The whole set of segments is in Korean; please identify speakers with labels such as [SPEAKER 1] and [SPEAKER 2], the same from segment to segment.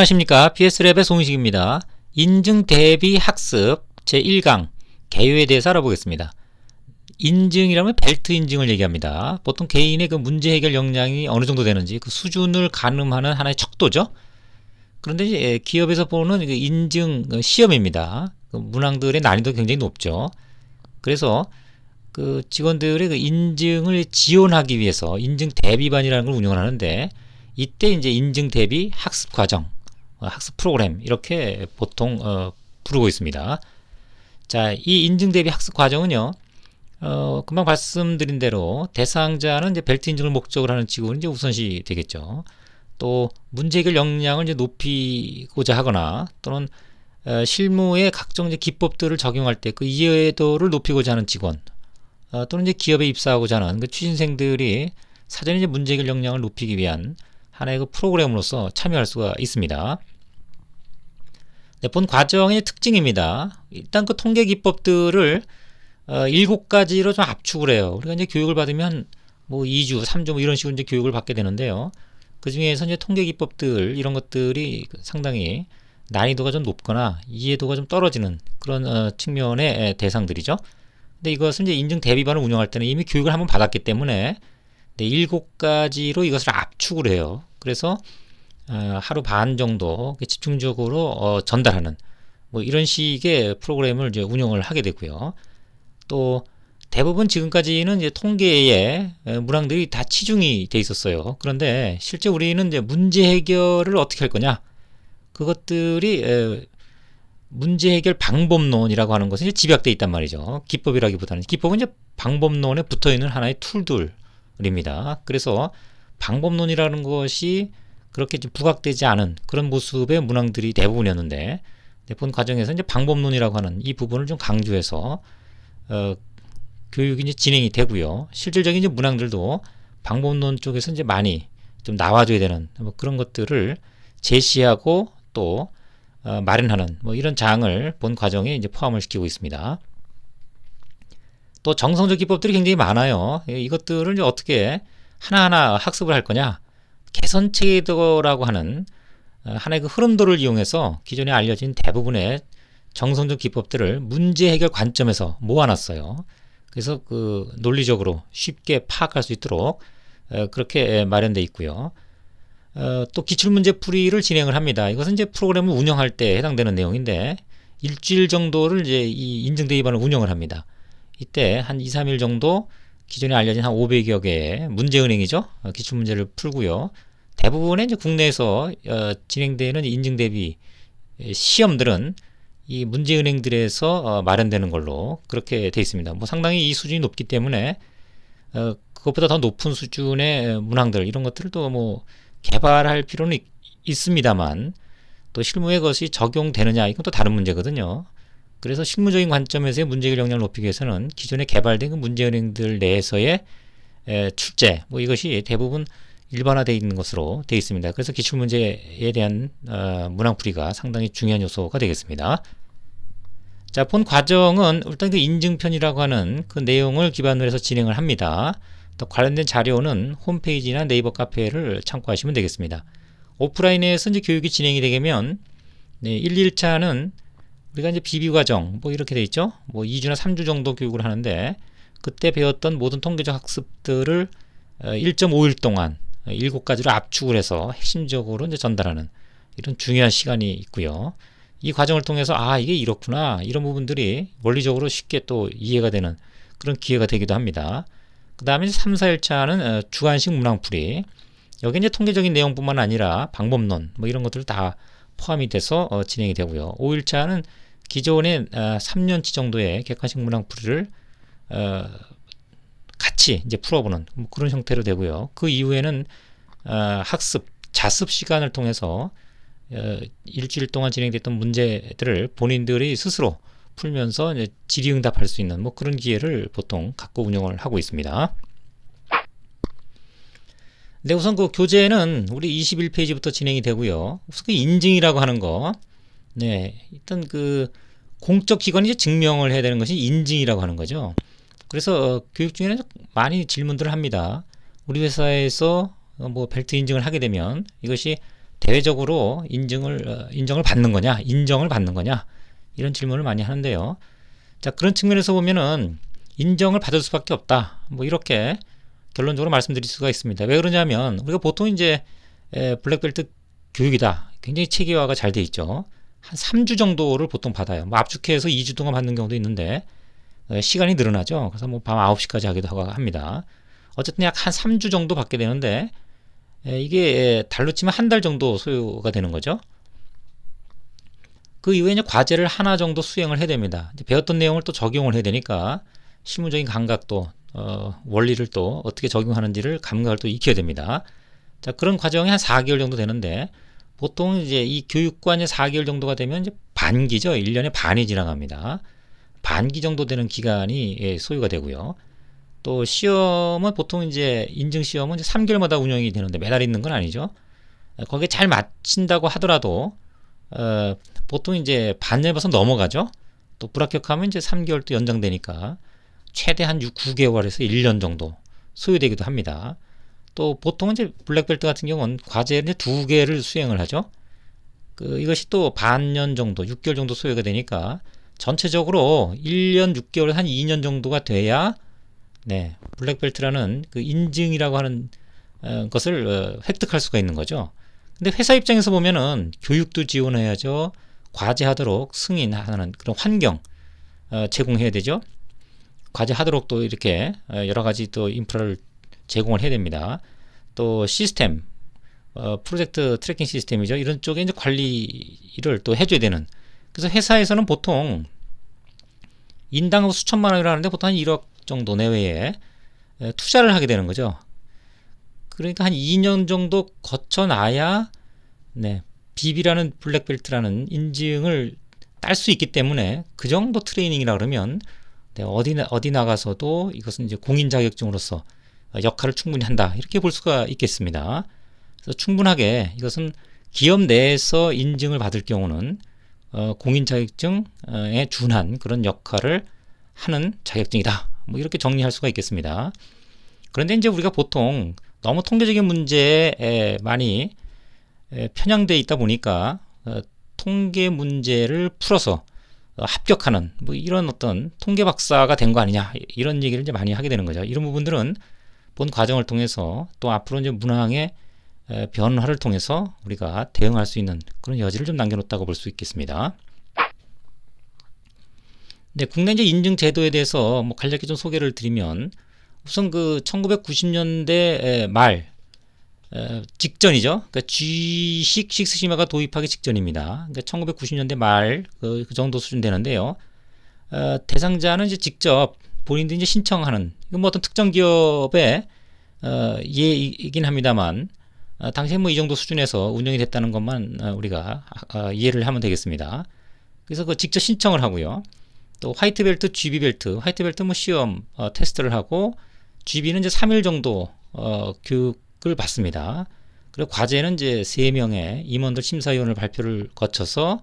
[SPEAKER 1] 안녕하십니까. BS랩의 송식입니다. 인증 대비 학습 제1강 개요에 대해서 알아보겠습니다. 인증이라면 벨트 인증을 얘기합니다. 보통 개인의 그 문제 해결 역량이 어느 정도 되는지 그 수준을 가늠하는 하나의 척도죠. 그런데 이제 기업에서 보는 그 인증 시험입니다. 그 문항들의 난이도가 굉장히 높죠. 그래서 그 직원들의 그 인증을 지원하기 위해서 인증 대비반이라는 걸 운영을 하는데, 이때 이제 인증 대비 학습 과정, 학습 프로그램, 이렇게 보통 부르고 있습니다. 자, 이 인증 대비 학습 과정은요, 금방 말씀드린 대로 대상자는 이제 벨트 인증을 목적으로 하는 직원이 이제 우선시 되겠죠. 또 문제 해결 역량을 이제 높이고자 하거나, 또는 실무의 각종 이제 기법들을 적용할 때 그 이해도를 높이고자 하는 직원, 또는 이제 기업에 입사하고자 하는 그 취준생들이 사전에 이제 문제 해결 역량을 높이기 위한 하나의 그 프로그램으로서 참여할 수가 있습니다. 네, 본 과정의 특징입니다. 일단 그 통계 기법들을 7가지로 좀 압축을 해요. 우리가 이제 교육을 받으면 뭐 2주, 3주 뭐 이런 식으로 이제 교육을 받게 되는데요. 그 중에서 이제 통계 기법들, 이런 것들이 상당히 난이도가 좀 높거나 이해도가 좀 떨어지는 그런 측면의 대상들이죠. 근데 이것은 이제 인증 대비반을 운영할 때는 이미 교육을 한번 받았기 때문에 7가지로 이것을 압축을 해요. 그래서 하루 반 정도 집중적으로 전달하는 뭐 이런 식의 프로그램을 이제 운영을 하게 되고요. 또 대부분 지금까지는 이제 통계에 문항들이 다 치중이 돼 있었어요. 그런데 실제 우리는 이제 문제 해결을 어떻게 할 거냐, 그것들이 문제 해결 방법론이라고 하는 것은 이제 집약되어 있단 말이죠. 기법이라기보다는, 기법은 이제 방법론에 붙어 있는 하나의 툴들입니다. 그래서 방법론이라는 것이 그렇게 좀 부각되지 않은 그런 모습의 문항들이 대부분이었는데, 본 과정에서 이제 방법론이라고 하는 이 부분을 좀 강조해서 교육이 이제 진행이 되고요. 실질적인 이제 문항들도 방법론 쪽에서 이제 많이 좀 나와줘야 되는 뭐 그런 것들을 제시하고 또 마련하는 뭐 이런 장을 본 과정에 이제 포함을 시키고 있습니다. 또 정성적 기법들이 굉장히 많아요. 이것들을 이제 어떻게 하나하나 학습을 할 거냐, 개선체계도라고 하는 하나의 그 흐름도를 이용해서 기존에 알려진 대부분의 정성적 기법들을 문제 해결 관점에서 모아놨어요. 그래서 그 논리적으로 쉽게 파악할 수 있도록 그렇게 마련되어 있고요. 또 기출문제 풀이를 진행을 합니다. 이것은 이제 프로그램을 운영할 때 해당되는 내용인데, 일주일 정도를 이제 이 인증 대비반을 운영을 합니다. 이때 한 2, 3일 정도 기존에 알려진 한 500여 개의 문제은행이죠. 기출문제를 풀고요. 대부분의 이제 국내에서 진행되는 인증 대비 시험들은 이 문제은행들에서 마련되는 걸로 그렇게 되어 있습니다. 뭐 상당히 이 수준이 높기 때문에 그것보다 더 높은 수준의 문항들, 이런 것들을 또 뭐 개발할 필요는 있습니다만, 또 실무에 그것이 적용되느냐, 이건 또 다른 문제거든요. 그래서 실무적인 관점에서의 문제 해결 역량을 높이기 위해서는 기존에 개발된 그 문제은행들 내에서의 출제, 뭐 이것이 대부분 일반화되어 있는 것으로 되어 있습니다. 그래서 기출문제에 대한 문항풀이가 상당히 중요한 요소가 되겠습니다. 자, 본 과정은 일단 그 인증편이라고 하는 그 내용을 기반으로 해서 진행을 합니다. 또 관련된 자료는 홈페이지나 네이버 카페를 참고하시면 되겠습니다. 오프라인에서 이제 교육이 진행이 되면 1, 2일차는 우리가 이제 비비 과정 뭐 이렇게 돼 있죠. 뭐 2주나 3주 정도 교육을 하는데, 그때 배웠던 모든 통계적 학습들을 1.5일 동안 7가지로 압축을 해서 핵심적으로 이제 전달하는 이런 중요한 시간이 있고요. 이 과정을 통해서 이게 이렇구나, 이런 부분들이 원리적으로 쉽게 또 이해가 되는 그런 기회가 되기도 합니다. 그 다음에 3, 4일차는 주관식 문항풀이. 여기 이제 통계적인 내용뿐만 아니라 방법론 뭐 이런 것들 다 포함이 돼서 진행이 되고요. 5일차는 기존의 3년치 정도의 객관식 문항풀이를 같이 이제 풀어보는 뭐 그런 형태로 되고요. 그 이후에는 학습, 자습 시간을 통해서 일주일 동안 진행됐던 문제들을 본인들이 스스로 풀면서 이제 질의응답할 수 있는 뭐 그런 기회를 보통 갖고 운영을 하고 있습니다. 네, 우선 그 교재는 우리 21페이지부터 진행이 되고요. 우선 그 인증이라고 하는 거, 일단 그 공적 기관이 이제 증명을 해야 되는 것이 인증이라고 하는 거죠. 그래서 교육 중에는 많이 질문들을 합니다. 우리 회사에서 뭐 벨트 인증을 하게 되면 이것이 대외적으로 인정을 받는 거냐, 인정을 받는 거냐, 이런 질문을 많이 하는데요. 자, 그런 측면에서 보면은 인정을 받을 수밖에 없다. 뭐 이렇게 결론적으로 말씀드릴 수가 있습니다. 왜 그러냐면 우리가 보통 이제 블랙벨트 교육이다. 굉장히 체계화가 잘 돼 있죠. 한 3주 정도를 보통 받아요. 뭐 압축해서 2주 동안 받는 경우도 있는데 시간이 늘어나죠. 그래서 뭐 밤 9시까지 하기도 하고 합니다. 어쨌든 약 한 3주 정도 받게 되는데 이게 달로 치면 한 달 정도 소요가 되는 거죠. 그 이후에 이제 과제를 하나 정도 수행을 해야 됩니다. 배웠던 내용을 또 적용을 해야 되니까 실무적인 감각도 원리를 또 어떻게 적용하는지를 감각을 또 익혀야 됩니다. 자, 그런 과정이 한 4개월 정도 되는데 보통 이제 이 교육관이 4개월 정도가 되면 이제 반기죠. 1년에 반이 지나갑니다. 반기 정도 되는 기간이 소요가 되고요. 또 시험은 보통 이제 인증 시험은 이제 3개월마다 운영이 되는데 매달 있는 건 아니죠. 거기에 잘 마친다고 하더라도 보통 이제 반년에 벌써 넘어가죠. 또 불합격하면 이제 3개월 또 연장되니까 최대 한 9개월에서 1년 정도 소요되기도 합니다. 또 보통 이제 블랙벨트 같은 경우는 과제를 이제 2개를 수행을 하죠. 이것이 또 반년 정도, 6개월 정도 소요가 되니까 전체적으로 1년 6개월 한 2년 정도가 돼야 블랙벨트라는 그 인증이라고 하는 것을 획득할 수가 있는 거죠. 근데 회사 입장에서 보면은 교육도 지원해야죠. 과제하도록 승인하는 그런 환경 제공해야 되죠. 과제하도록 또 이렇게 여러 가지 또 인프라를 제공을 해야 됩니다. 또 시스템, 프로젝트 트래킹 시스템이죠. 이런 쪽에 이제 관리를 또 해줘야 되는. 그래서 회사에서는 보통 인당 수천만 원이라 하는데 보통 한 1억 정도 내외에 투자를 하게 되는 거죠. 그러니까 한 2년 정도 거쳐놔야 BB라는 블랙벨트라는 인증을 딸 수 있기 때문에 그 정도 트레이닝이라 그러면 어디 나가서도 이것은 이제 공인 자격증으로서 역할을 충분히 한다 이렇게 볼 수가 있겠습니다. 그래서 충분하게 이것은 기업 내에서 인증을 받을 경우는 공인 자격증에 준한 그런 역할을 하는 자격증이다. 뭐 이렇게 정리할 수가 있겠습니다. 그런데 이제 우리가 보통 너무 통계적인 문제에 많이 편향되어 있다 보니까 통계 문제를 풀어서 합격하는 뭐 이런 어떤 통계 박사가 된 거 아니냐 이런 얘기를 이제 많이 하게 되는 거죠. 이런 부분들은 본 과정을 통해서 또 앞으로 이제 문항의 변화를 통해서 우리가 대응할 수 있는 그런 여지를 좀 남겨놓았다고 볼 수 있겠습니다. 네, 국내 이제 인증 제도에 대해서 뭐 간략히 좀 소개를 드리면 우선 그 1990년대 말 직전이죠. 그러니까 G식 식스시마가 도입하기 직전입니다. 그러니까 1990년대 말 그 정도 수준 되는데요. 대상자는 이제 직접 본인들이 이제 신청하는 뭐 어떤 특정 기업의 예이긴 합니다만 당시에 뭐 이 정도 수준에서 운영이 됐다는 것만 우리가 이해를 하면 되겠습니다. 그래서 그 직접 신청을 하고요. 또 화이트벨트, GB벨트, 화이트벨트 뭐 시험 테스트를 하고 GB는 이제 3일 정도 교육을 받습니다. 그리고 과제는 이제 3명의 임원들 심사위원을 발표를 거쳐서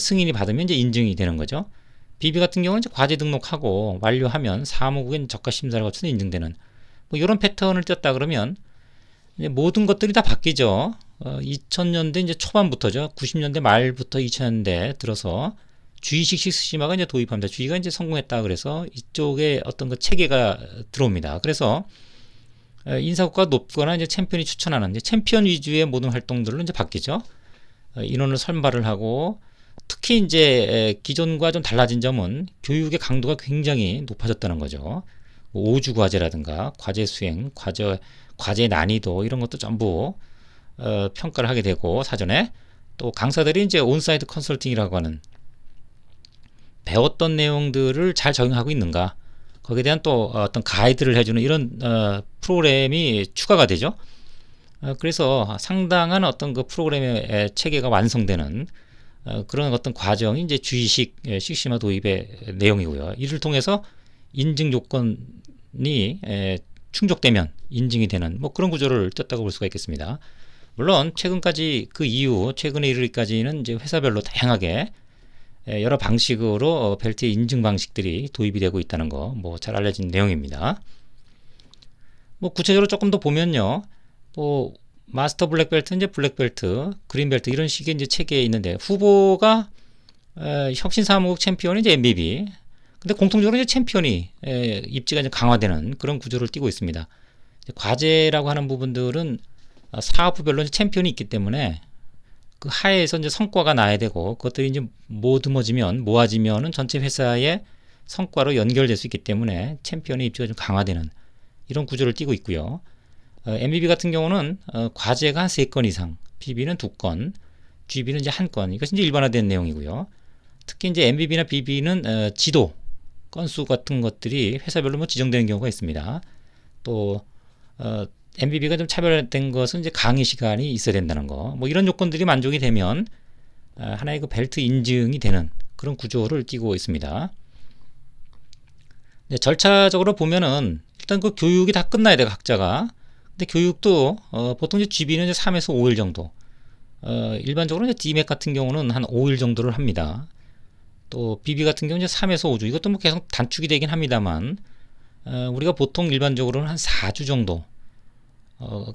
[SPEAKER 1] 승인이 받으면 이제 인증이 되는 거죠. BB 같은 경우는 이제 과제 등록하고 완료하면 사무국엔 적가 심사를 거쳐서 인증되는 뭐 이런 패턴을 띄었다 그러면 이제 모든 것들이 다 바뀌죠. 2000년대 이제 초반부터죠. 90년대 말부터 2000년대 들어서 G식 식스시마가 이제 도입합니다. G가 이제 성공했다 그래서 이쪽에 어떤 그 체계가 들어옵니다. 그래서 인사고가 높거나 이제 챔피언이 추천하는 이제 챔피언 위주의 모든 활동들로 이제 바뀌죠. 인원을 선발을 하고 특히 이제 기존과 좀 달라진 점은 교육의 강도가 굉장히 높아졌다는 거죠. 5주 과제라든가 과제 수행, 과제 난이도 이런 것도 전부 평가를 하게 되고 사전에 또 강사들이 이제 온사이트 컨설팅이라고 하는 배웠던 내용들을 잘 적용하고 있는가 거기에 대한 또 어떤 가이드를 해주는 이런 프로그램이 추가가 되죠. 그래서 상당한 어떤 그 프로그램의 체계가 완성되는 그런 어떤 과정이 이제 G식 식시마 도입의 내용이고요. 이를 통해서 인증 요건이 충족되면 인증이 되는 뭐 그런 구조를 떴다고 볼 수가 있겠습니다. 물론 최근까지 그 이후 최근에 이르기까지는 이제 회사별로 다양하게 여러 방식으로 벨트의 인증 방식들이 도입이 되고 있다는 거 뭐 잘 알려진 내용입니다. 뭐 구체적으로 조금 더 보면요. 뭐 마스터 블랙벨트, 이제 블랙벨트, 그린벨트 이런 식의 이제 체계에 있는데 후보가 혁신사무국 챔피언이 이제 MBB. 근데 공통적으로 이제 챔피언이 입지가 이제 강화되는 그런 구조를 띠고 있습니다. 과제라고 하는 부분들은 사업부별로 이제 챔피언이 있기 때문에 그 하에서 이제 성과가 나야 되고 그것들이 이제 모아지면은 전체 회사의 성과로 연결될 수 있기 때문에 챔피언의 입지가 좀 강화되는 이런 구조를 띠고 있고요. MBB 같은 경우는 과제가 한 3건 이상, BB는 2건, GB는 이제 1건. 이것이 이제 일반화된 내용이고요. 특히 이제 MBB나 BB는 지도 건수 같은 것들이 회사별로 뭐 지정되는 경우가 있습니다. 또 MBB가 좀 차별화된 것은 이제 강의 시간이 있어야 된다는 거. 뭐 이런 요건들이 만족이 되면 하나의 그 벨트 인증이 되는 그런 구조를 띠고 있습니다. 네, 절차적으로 보면은 일단 그 교육이 다 끝나야 돼요, 각자가. 근데 교육도 보통 이제 GB는 이제 3에서 5일 정도. 일반적으로 이제 DMAC 같은 경우는 한 5일 정도를 합니다. 또 BB 같은 경우는 이제 3에서 5주. 이것도 뭐 계속 단축이 되긴 합니다만 우리가 보통 일반적으로는 한 4주 정도가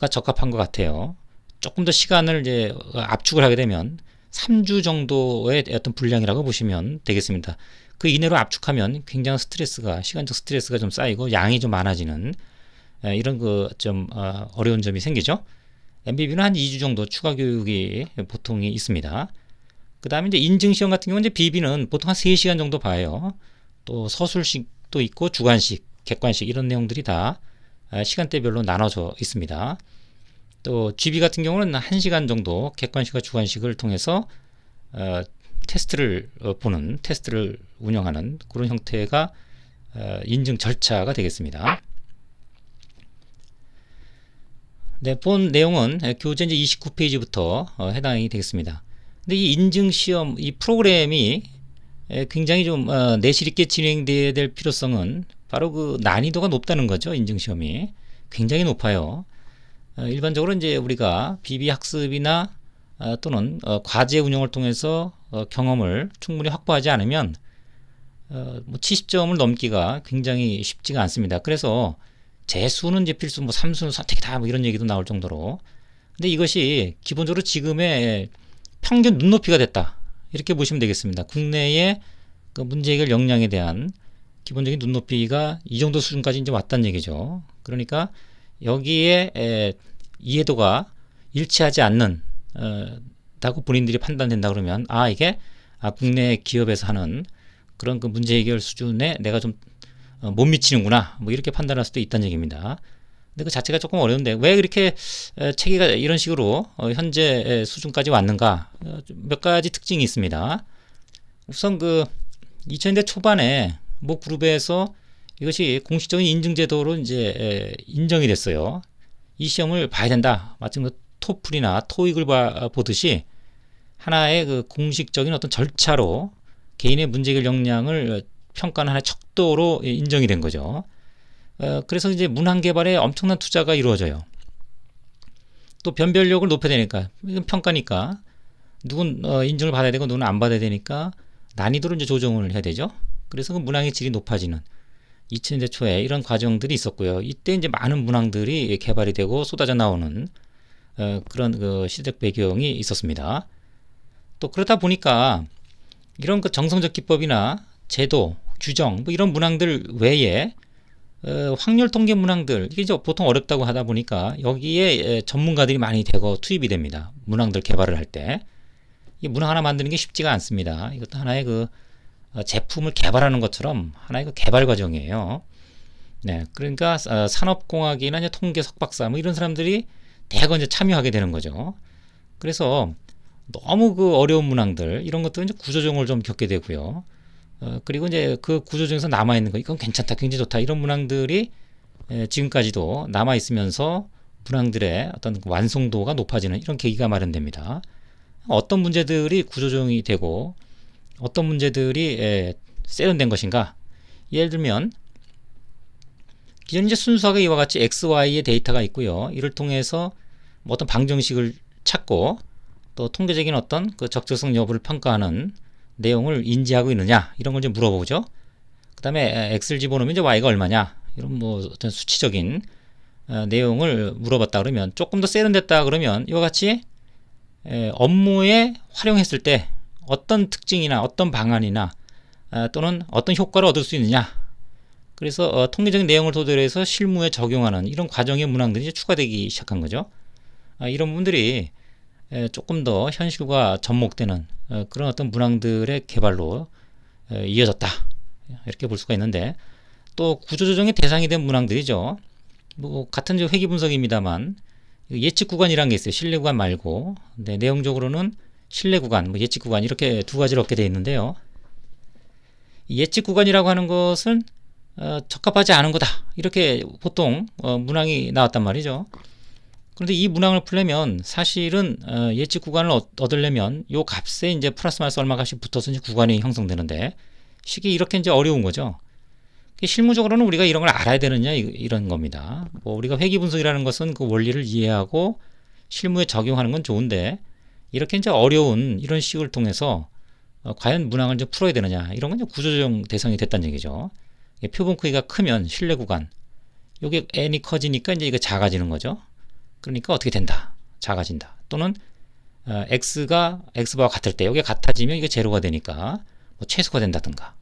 [SPEAKER 1] 적합한 것 같아요. 조금 더 시간을 이제 압축을 하게 되면 3주 정도의 어떤 분량이라고 보시면 되겠습니다. 그 이내로 압축하면 굉장한 시간적 스트레스가 좀 쌓이고 양이 좀 많아지는 이런 그 좀 어려운 점이 생기죠. MBB는 한 2주 정도 추가 교육이 보통이 있습니다. 그 다음에 이제 인증시험 같은 경우는 이제 BB는 보통 한 3시간 정도 봐요. 또 서술식도 있고 주관식, 객관식 이런 내용들이 다 시간대별로 나눠져 있습니다. 또 GB 같은 경우는 1시간 정도 객관식과 주관식을 통해서 테스트를 보는, 테스트를 운영하는 그런 형태가 인증 절차가 되겠습니다. 네, 본 내용은 교재 이제 29페이지부터 해당이 되겠습니다. 근데 이 인증시험, 이 프로그램이 굉장히 좀 내실 있게 진행돼야 될 필요성은 바로 그 난이도가 높다는 거죠. 인증시험이 굉장히 높아요. 일반적으로 이제 우리가 BB 학습이나 또는 과제 운영을 통해서 경험을 충분히 확보하지 않으면 뭐 70점을 넘기가 굉장히 쉽지가 않습니다. 그래서 재수는 이제 필수, 뭐 삼수는 선택이다, 뭐 이런 얘기도 나올 정도로. 근데 이것이 기본적으로 지금의 평균 눈높이가 됐다. 이렇게 보시면 되겠습니다. 국내의 그 문제 해결 역량에 대한 기본적인 눈높이가 이 정도 수준까지 이제 왔다는 얘기죠. 그러니까 여기에 이해도가 일치하지 않는 다고 본인들이 판단된다 그러면 이게 국내 기업에서 하는 그런 그 문제 해결 수준에 내가 좀 못 미치는구나, 뭐 이렇게 판단할 수도 있다는 얘기입니다. 근데 그 자체가 조금 어려운데 왜 그렇게 체계가 이런 식으로 현재 수준까지 왔는가? 몇 가지 특징이 있습니다. 우선 그 2000년대 초반에 뭐 그룹에서 이것이 공식적인 인증 제도로 이제 인정이 됐어요. 이 시험을 봐야 된다. 마치 그 토플이나 토익을 보듯이 하나의 그 공식적인 어떤 절차로 개인의 문제 해결 역량을 평가하는 하나의 척도로 인정이 된 거죠. 그래서 이제 문항 개발에 엄청난 투자가 이루어져요. 또 변별력을 높여야 되니까, 이건 평가니까, 누군 인증을 받아야 되고 누군 안 받아야 되니까 난이도를 이제 조정을 해야 되죠. 그래서 그 문항의 질이 높아지는 2000년대 초에 이런 과정들이 있었고요. 이때 이제 많은 문항들이 개발이 되고 쏟아져 나오는 그런 그 시대적 배경이 있었습니다. 또 그러다 보니까 이런 그 정성적 기법이나 제도, 규정, 뭐 이런 문항들 외에 확률 통계 문항들, 이게 이제 보통 어렵다고 하다 보니까 여기에 전문가들이 많이 되고 투입이 됩니다. 문항들 개발을 할 때. 이 문항 하나 만드는 게 쉽지가 않습니다. 이것도 하나의 그 제품을 개발하는 것처럼 하나의 그 개발 과정이에요. 네, 그러니까 산업공학이나 이제 통계 석박사 뭐 이런 사람들이 대거 이제 참여하게 되는 거죠. 그래서 너무 그 어려운 문항들 이런 것들은 이제 구조조정을 좀 겪게 되고요. 그리고 이제 그 구조 중에서 남아있는 거, 이건 괜찮다, 굉장히 좋다, 이런 문항들이 지금까지도 남아있으면서 문항들의 어떤 완성도가 높아지는 이런 계기가 마련됩니다. 어떤 문제들이 구조조정이 되고 어떤 문제들이 세련된 것인가. 예를 들면 기존 이제 순수하게 이와 같이 X, Y의 데이터가 있고요. 이를 통해서 뭐 어떤 방정식을 찾고 또 통계적인 어떤 그 적절성 여부를 평가하는 내용을 인지하고 있느냐, 이런 걸 이제 물어보죠. 그 다음에 X를 집어넣으면 이제 Y가 얼마냐, 이런 뭐 어떤 수치적인 내용을 물어봤다 그러면, 조금 더 세련됐다 그러면 이와 같이 업무에 활용했을 때 어떤 특징이나 어떤 방안이나 또는 어떤 효과를 얻을 수 있느냐, 그래서 통계적인 내용을 토대로 해서 실무에 적용하는 이런 과정의 문항들이 이제 추가되기 시작한 거죠. 이런 부분들이 조금 더 현실과 접목되는 그런 어떤 문항들의 개발로 이어졌다, 이렇게 볼 수가 있는데, 또 구조조정의 대상이 된 문항들이죠. 뭐 같은 회귀 분석입니다만 예측 구간이라는 게 있어요. 신뢰 구간 말고. 네, 내용적으로는 신뢰 구간, 뭐 예측 구간, 이렇게 두 가지로 얻게 되어 있는데요. 예측 구간이라고 하는 것은 적합하지 않은 거다, 이렇게 보통 문항이 나왔단 말이죠. 그런데 이 문항을 풀려면 사실은 예측 구간을 얻으려면 요 값에 이제 플러스 마이너스 얼마 값이 붙어서 이제 구간이 형성되는데, 이게 이렇게 이제 어려운 거죠. 실무적으로는 우리가 이런 걸 알아야 되느냐, 이런 겁니다. 뭐 우리가 회귀 분석이라는 것은 그 원리를 이해하고 실무에 적용하는 건 좋은데, 이렇게 이제 어려운 이런 식을 통해서 과연 문항을 이제 풀어야 되느냐, 이런 건 이제 구조조정 대상이 됐다는 얘기죠. 표본 크기가 크면 신뢰 구간, 요게 n이 커지니까 이제 이거 작아지는 거죠. 그러니까 어떻게 된다, 작아진다. 또는 x가 x바와 같을 때 이게 같아지면 이게 제로가 되니까 뭐 최소가 된다든가,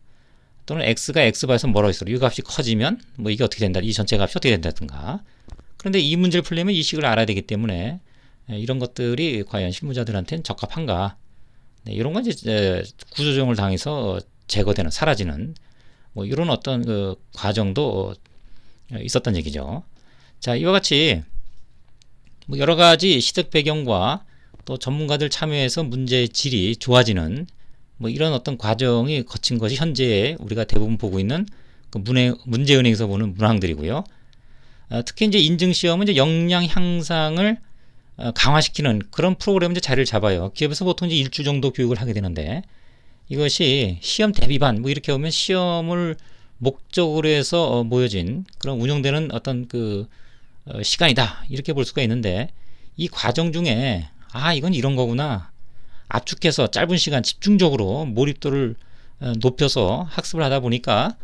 [SPEAKER 1] 또는 x가 x바에서 멀어질수록 이 값이 커지면 뭐 이게 어떻게 된다, 이 전체 값이 어떻게 된다든가. 그런데 이 문제를 풀려면 이 식을 알아야 되기 때문에 이런 것들이 과연 실무자들한테는 적합한가, 네, 이런 건 이제 구조조정을 당해서 제거되는, 사라지는 뭐 이런 어떤 그 과정도 있었던 얘기죠. 자, 이와 같이 뭐 여러 가지 시대 배경과 또 전문가들 참여해서 문제의 질이 좋아지는 뭐 이런 어떤 과정이 거친 것이 현재 우리가 대부분 보고 있는 그 문제은행에서 보는 문항들이고요. 특히 이제 인증시험은 이제 역량 향상을 강화시키는 그런 프로그램 이제 자리를 잡아요. 기업에서 보통 이제 일주 정도 교육을 하게 되는데, 이것이 시험 대비반, 뭐 이렇게 보면 시험을 목적으로 해서 모여진 그런 운영되는 어떤 그 시간이다, 이렇게 볼 수가 있는데, 이 과정 중에 이건 이런 거구나, 압축해서 짧은 시간 집중적으로 몰입도를 높여서 학습을 하다 보니까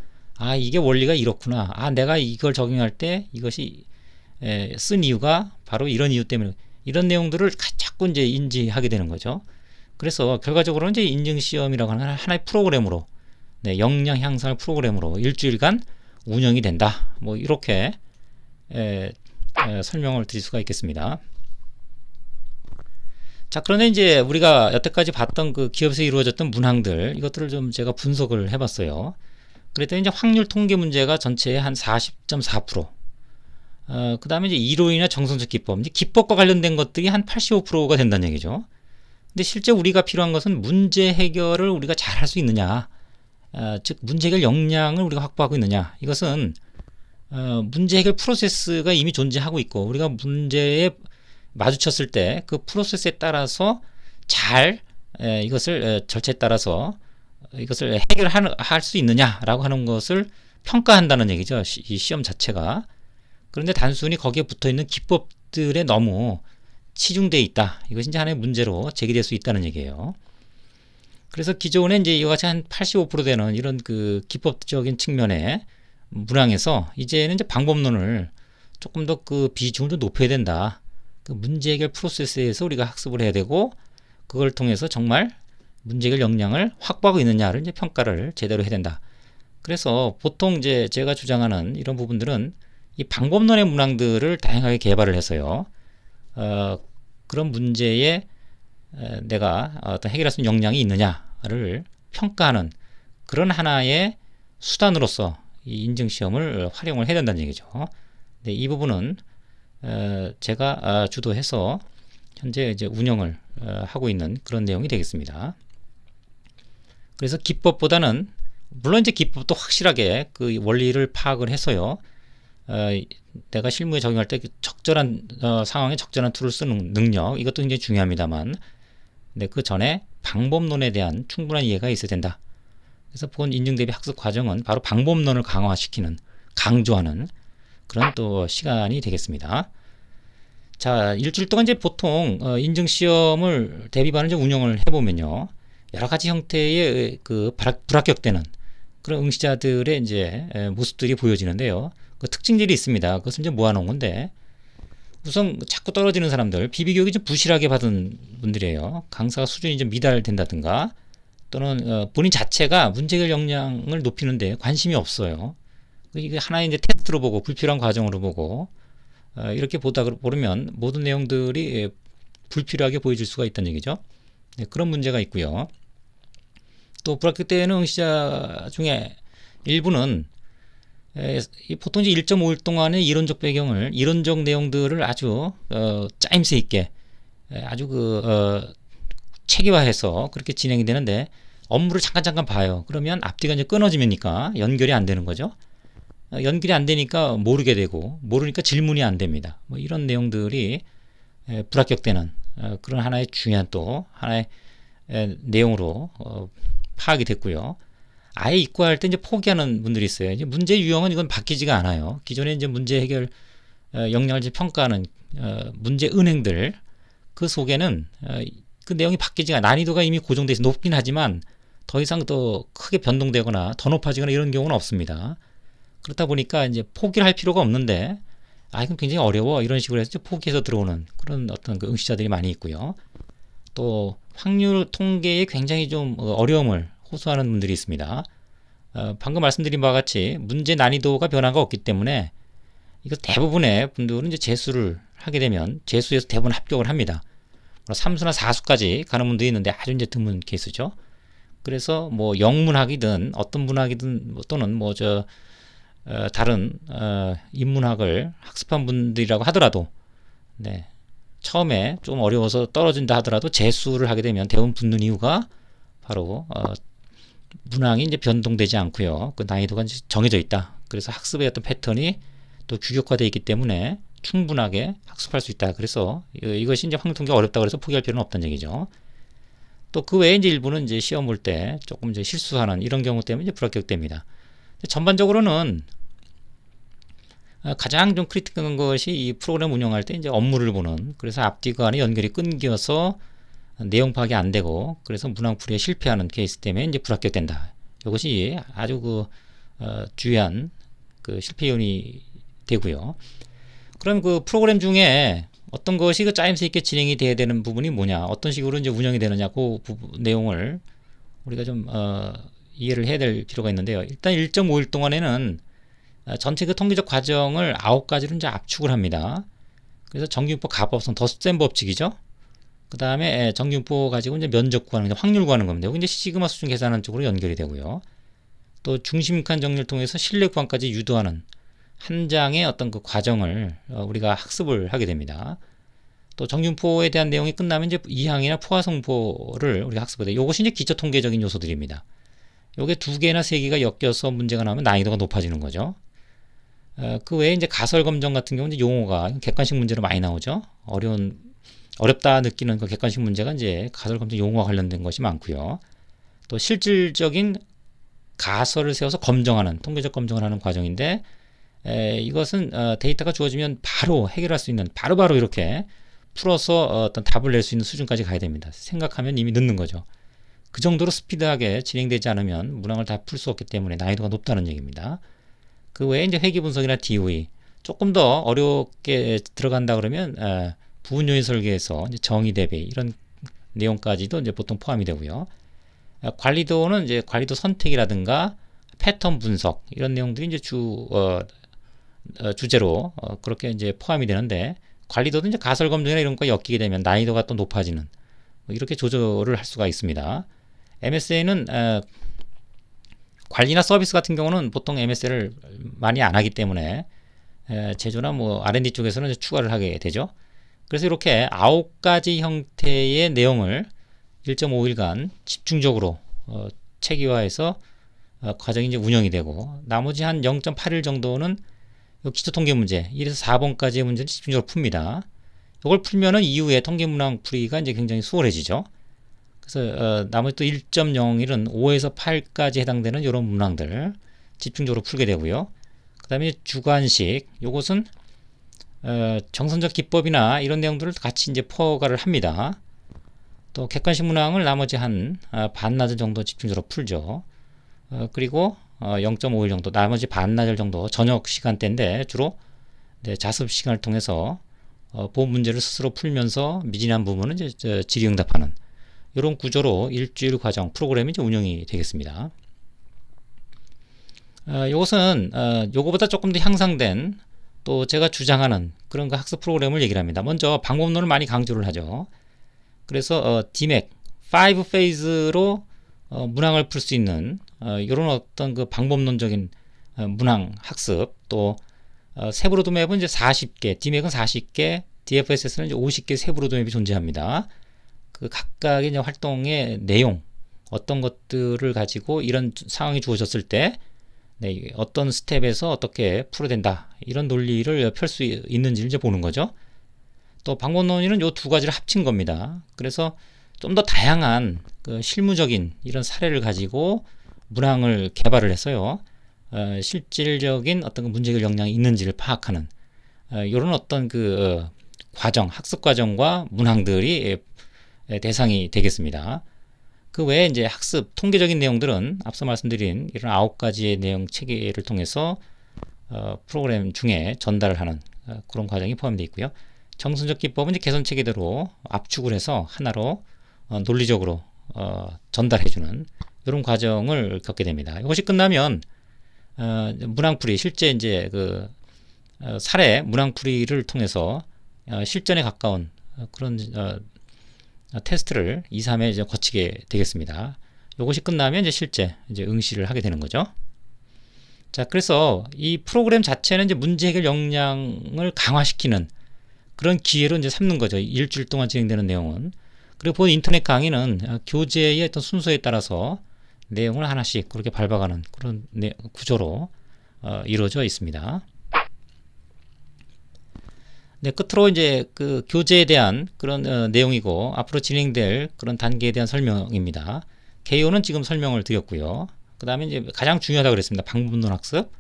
[SPEAKER 1] 이게 원리가 이렇구나, 내가 이걸 적용할 때 이것이 쓴 이유가 바로 이런 이유 때문에, 이런 내용들을 자꾸 이제 인지하게 되는 거죠. 그래서 결과적으로는 이제 인증시험이라고 하는 하나의 프로그램으로, 네, 역량 향상 프로그램으로 일주일간 운영이 된다, 뭐 이렇게 설명을 드릴 수가 있겠습니다. 자, 그런데 이제 우리가 여태까지 봤던 그 기업에서 이루어졌던 문항들, 이것들을 좀 제가 분석을 해봤어요. 그랬더니 이제 확률 통계 문제가 전체의 한 40.4%, 그 다음에 이제 이론이나 정성적 기법, 이제 기법과 관련된 것들이 한 85%가 된다는 얘기죠. 근데 실제 우리가 필요한 것은 문제 해결을 우리가 잘 할 수 있느냐, 즉 문제 해결 역량을 우리가 확보하고 있느냐. 이것은 문제 해결 프로세스가 이미 존재하고 있고, 우리가 문제에 마주쳤을 때 그 프로세스에 따라서 잘 이것을 절차에 따라서 이것을 해결할 수 있느냐라고 하는 것을 평가한다는 얘기죠, 이 시험 자체가. 그런데 단순히 거기에 붙어있는 기법들에 너무 치중되어 있다, 이것이 이제 하나의 문제로 제기될 수 있다는 얘기예요. 그래서 기존에 이제 이와 같이 한 85% 되는 이런 그 기법적인 측면의 문항에서 이제는 이제 방법론을 조금 더 그 비중을 좀 높여야 된다. 그 문제 해결 프로세스에서 우리가 학습을 해야 되고, 그걸 통해서 정말 문제 해결 역량을 확보하고 있느냐를 이제 평가를 제대로 해야 된다. 그래서 보통 이제 제가 주장하는 이런 부분들은 이 방법론의 문항들을 다양하게 개발을 해서요, 그런 문제에 내가 어떤 해결할 수 있는 역량이 있느냐를 평가하는 그런 하나의 수단으로서 이 인증시험을 활용을 해야 된다는 얘기죠. 네, 이 부분은 제가 주도해서 현재 이제 운영을 하고 있는 그런 내용이 되겠습니다. 그래서 기법보다는, 물론 이제 기법도 확실하게 그 원리를 파악을 해서요, 내가 실무에 적용할 때 적절한 상황에 적절한 툴을 쓰는 능력, 이것도 굉장히 중요합니다만, 근데 그 전에 방법론에 대한 충분한 이해가 있어야 된다. 그래서 본 인증 대비 학습 과정은 바로 방법론을 강화시키는, 강조하는 그런 또 시간이 되겠습니다. 자, 일주일 동안 이제 보통 인증시험을 대비반을 운영을 해보면요, 여러 가지 형태의 그 불합격되는 그런 응시자들의 이제 모습들이 보여지는데요. 그 특징들이 있습니다. 그것을 이제 모아놓은 건데, 우선 자꾸 떨어지는 사람들, 비비교육이 좀 부실하게 받은 분들이에요. 강사가 수준이 좀 미달된다든가, 또는 본인 자체가 문제 해결 역량을 높이는데 관심이 없어요. 이게 하나의 이제 테스트로 보고 불필요한 과정으로 보고 이렇게 보다 보면 모든 내용들이 불필요하게 보여질 수가 있다는 얘기죠. 네, 그런 문제가 있고요. 또 불합격 되는 응시자 중에 일부는 보통 이제 1.5일 동안의 이론적 배경을, 이론적 내용들을 아주 짜임새 있게 아주 체계화해서 그렇게 진행이 되는데, 업무를 잠깐 봐요. 그러면 앞뒤가 이제 끊어지니까 연결이 안 되는 거죠. 연결이 안 되니까 모르게 되고, 모르니까 질문이 안 됩니다. 뭐 이런 내용들이 불합격되는 그런 하나의 중요한 또 하나의 내용으로 파악이 됐고요. 아예 이과할 때 이제 포기하는 분들이 있어요. 이제 문제 유형은 이건 바뀌지가 않아요. 기존에 이제 문제 해결 역량을 이제 평가하는 문제 은행들, 그 속에는 그 내용이 바뀌지가, 난이도가 이미 고정돼 있어 높긴 하지만 더 이상 더 크게 변동되거나 더 높아지거나 이런 경우는 없습니다. 그렇다 보니까 이제 포기를 할 필요가 없는데, 이건 굉장히 어려워, 이런 식으로 해서 포기해서 들어오는 그런 어떤 그 응시자들이 많이 있고요. 또 확률 통계에 굉장히 좀 어려움을 호소하는 분들이 있습니다. 방금 말씀드린 바와 같이 문제 난이도가 변화가 없기 때문에 이거 대부분의 분들은 이제 재수를 하게 되면 재수에서 대부분 합격을 합니다. 3수나 4수까지 가는 분들이 있는데 아주 이제 드문 케이스죠. 그래서 뭐 영문학이든 어떤 문학이든 또는 뭐 다른 인문학을 학습한 분들이라고 하더라도, 네, 처음에 좀 어려워서 떨어진다 하더라도 재수를 하게 되면 대부분 붙는 이유가 바로 문항이 이제 변동되지 않고요. 그 난이도가 이제 정해져 있다. 그래서 학습의 어떤 패턴이 또 규격화되어 있기 때문에 충분하게 학습할 수 있다. 그래서 이것이 이제 확률통계가 어렵다고 해서 포기할 필요는 없다는 얘기죠. 또 그 외에 이제 일부는 이제 시험 볼 때 조금 이제 실수하는 이런 경우 때문에 이제 불합격됩니다. 전반적으로는 가장 좀 크리티컬한 것이 이 프로그램 운영할 때 이제 업무를 보는, 그래서 앞뒤가 간의 연결이 끊겨서 내용 파악이 안 되고 그래서 문항풀이에 실패하는 케이스 때문에 이제 불합격된다. 이것이 아주 주요한 그 실패 요인이 되고요. 그럼 그 프로그램 중에 어떤 것이 그 짜임새 있게 진행이 돼야 되는 부분이 뭐냐, 어떤 식으로 이제 운영이 되느냐, 그 내용을 우리가 좀 이해를 해야 될 필요가 있는데요. 일단 1.5일 동안에는 전체 그 통계적 과정을 9가지로 이제 압축을 합니다. 그래서 정규분포 가법성 덧셈 법칙이죠. 그 다음에 정규분포 가지고 이제 면적 구하는, 확률 구하는 겁니다. 여기 이제 시그마 수준 계산하는 쪽으로 연결이 되고요. 또 중심칸 정리를 통해서 신뢰 구간까지 유도하는 한 장의 어떤 그 과정을 우리가 학습을 하게 됩니다. 또 정규분포에 대한 내용이 끝나면 이제 이항이나 포화성포를 우리가 학습을 해요. 이것이 이제 기초 통계적인 요소들입니다. 요게 2개나 3개가 엮여서 문제가 나오면 난이도가 높아지는 거죠. 그 외에 이제 가설 검정 같은 경우는 용어가 객관식 문제로 많이 나오죠. 어렵다 느끼는 그 객관식 문제가 이제 가설 검정 용어와 관련된 것이 많고요. 또 실질적인 가설을 세워서 검정하는, 통계적 검정을 하는 과정인데, 이것은 데이터가 주어지면 바로 해결할 수 있는, 바로바로 이렇게 풀어서 어떤 답을 낼 수 있는 수준까지 가야 됩니다. 생각하면 이미 늦는 거죠. 그 정도로 스피드하게 진행되지 않으면 문항을 다 풀 수 없기 때문에 난이도가 높다는 얘기입니다. 그 외에 이제 회귀 분석이나 DOE, 조금 더 어렵게 들어간다 그러면 부분 요인 설계에서 이제 정의 대비 이런 내용까지도 이제 보통 포함이 되고요. 관리도는 이제 관리도 선택이라든가 패턴 분석 이런 내용들이 이제 주제로 그렇게 이제 포함이 되는데, 관리도도 이제 가설 검증이나 이런 거 엮이게 되면 난이도가 또 높아지는, 이렇게 조절을 할 수가 있습니다. MSA는 관리나 서비스 같은 경우는 보통 MSA를 많이 안 하기 때문에 제조나 뭐 R&D 쪽에서는 추가를 하게 되죠. 그래서 이렇게 9가지 형태의 내용을 1.5일간 집중적으로 체계화해서 과정이 이제 운영이 되고, 나머지 한 0.8일 정도는 기초 통계 문제 1에서 4번까지의 문제를 집중적으로 풉니다. 이걸 풀면은 이후에 통계 문항 풀이가 이제 굉장히 수월해지죠. 그래서 나머지 또 1.01은 5에서 8까지 해당되는 이런 문항들 집중적으로 풀게 되고요. 그 다음에 주관식, 요것은 정선적 기법이나 이런 내용들을 같이 이제 포괄을 합니다. 또 객관식 문항을 나머지 한 반나절 정도 집중적으로 풀죠. 그리고 0.5일 정도, 나머지 반나절 정도 저녁 시간대인데 주로 네, 자습 시간을 통해서 보험 문제를 스스로 풀면서 미진한 부분은 이제 질의응답하는 이런 구조로 일주일 과정 프로그램이 이제 운영이 되겠습니다. 이것은 요거보다 조금 더 향상된 또 제가 주장하는 그런 그 학습 프로그램을 얘기를 합니다. 먼저 방법론을 많이 강조를 하죠. 그래서 DMAC 5 페이즈로 문항을 풀 수 있는 이런 어떤 그 방법론적인 문항 학습 또 세부 로드맵은 이제 40개, DMAC은 40개, DFSS는 이제 50개 세부 로드맵이 존재합니다. 그 각각의 이제 활동의 내용, 어떤 것들을 가지고 이런 상황이 주어졌을 때 네, 어떤 스텝에서 어떻게 풀어야 된다 이런 논리를 펼 수 있는지를 이제 보는 거죠. 또 방법론리는 이 두 가지를 합친 겁니다. 그래서 좀 더 다양한 그 실무적인 이런 사례를 가지고 문항을 개발을 해서요. 실질적인 어떤 그 문제 해결 역량이 있는지를 파악하는 이런 어떤 그 과정, 학습 과정과 문항들이 대상이 되겠습니다. 그 외에 이제 학습 통계적인 내용들은 앞서 말씀드린 이런 9가지의 내용 체계를 통해서 프로그램 중에 전달을 하는 그런 과정이 포함되어 있고요. 정순적 기법은 이제 개선 체계대로 압축을 해서 하나로 논리적으로 전달해주는 이런 과정을 겪게 됩니다. 이것이 끝나면 문항풀이 실제 이제 그 사례 문항풀이를 통해서 실전에 가까운 그런 테스트를 2, 3회 이제 거치게 되겠습니다. 이것이 끝나면 이제 실제 이제 응시를 하게 되는 거죠. 자, 그래서 이 프로그램 자체는 이제 문제 해결 역량을 강화시키는 그런 기회로 이제 삼는 거죠. 일주일 동안 진행되는 내용은. 그리고 본 인터넷 강의는 교재의 어떤 순서에 따라서 내용을 하나씩 그렇게 밟아가는 그런 구조로 이루어져 있습니다. 네, 끝으로 이제 그 교재에 대한 그런 내용이고 앞으로 진행될 그런 단계에 대한 설명입니다. 개요는 지금 설명을 드렸고요. 그 다음에 이제 가장 중요하다고 그랬습니다. 방법론 학습.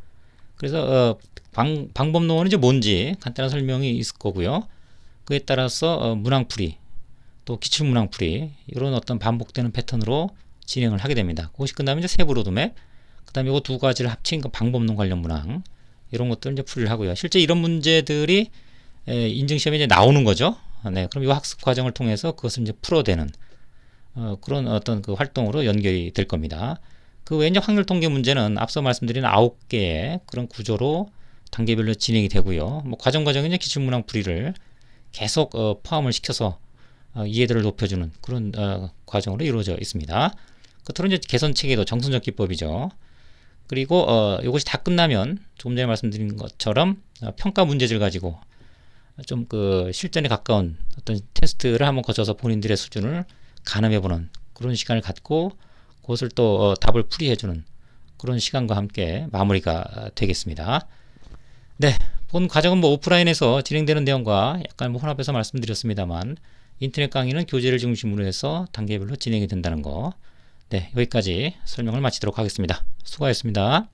[SPEAKER 1] 그래서 방법론은 이제 뭔지 간단한 설명이 있을 거고요. 그에 따라서 문항풀이 또 기출문항풀이 이런 어떤 반복되는 패턴으로 진행을 하게 됩니다. 그것이 끝나면 이제 세부 로드맵, 그 다음에 이 두 가지를 합친 그 방법론 관련 문항 이런 것들을 이제 풀이를 하고요. 실제 이런 문제들이 인증시험에 이제 나오는 거죠. 네, 그럼 이 학습 과정을 통해서 그것을 이제 풀어대는 그런 어떤 그 활동으로 연결이 될 겁니다. 그 외에 이제 확률 통계 문제는 앞서 말씀드린 9개의 그런 구조로 단계별로 진행이 되고요. 뭐 과정이 이제 기출문항 풀이를 계속 포함을 시켜서 이해도를 높여주는 그런 과정으로 이루어져 있습니다. 끝으로 이제 개선 체계도 정선적 기법이죠. 그리고 이것이 다 끝나면 조금 전에 말씀드린 것처럼 평가 문제들 가지고 좀 그 실전에 가까운 어떤 테스트를 한번 거쳐서 본인들의 수준을 가늠해보는 그런 시간을 갖고 그것을 또 답을 풀이해주는 그런 시간과 함께 마무리가 되겠습니다. 네, 본 과정은 뭐 오프라인에서 진행되는 내용과 약간 뭐 혼합해서 말씀드렸습니다만 인터넷 강의는 교재를 중심으로 해서 단계별로 진행이 된다는 거. 네, 여기까지 설명을 마치도록 하겠습니다. 수고하셨습니다.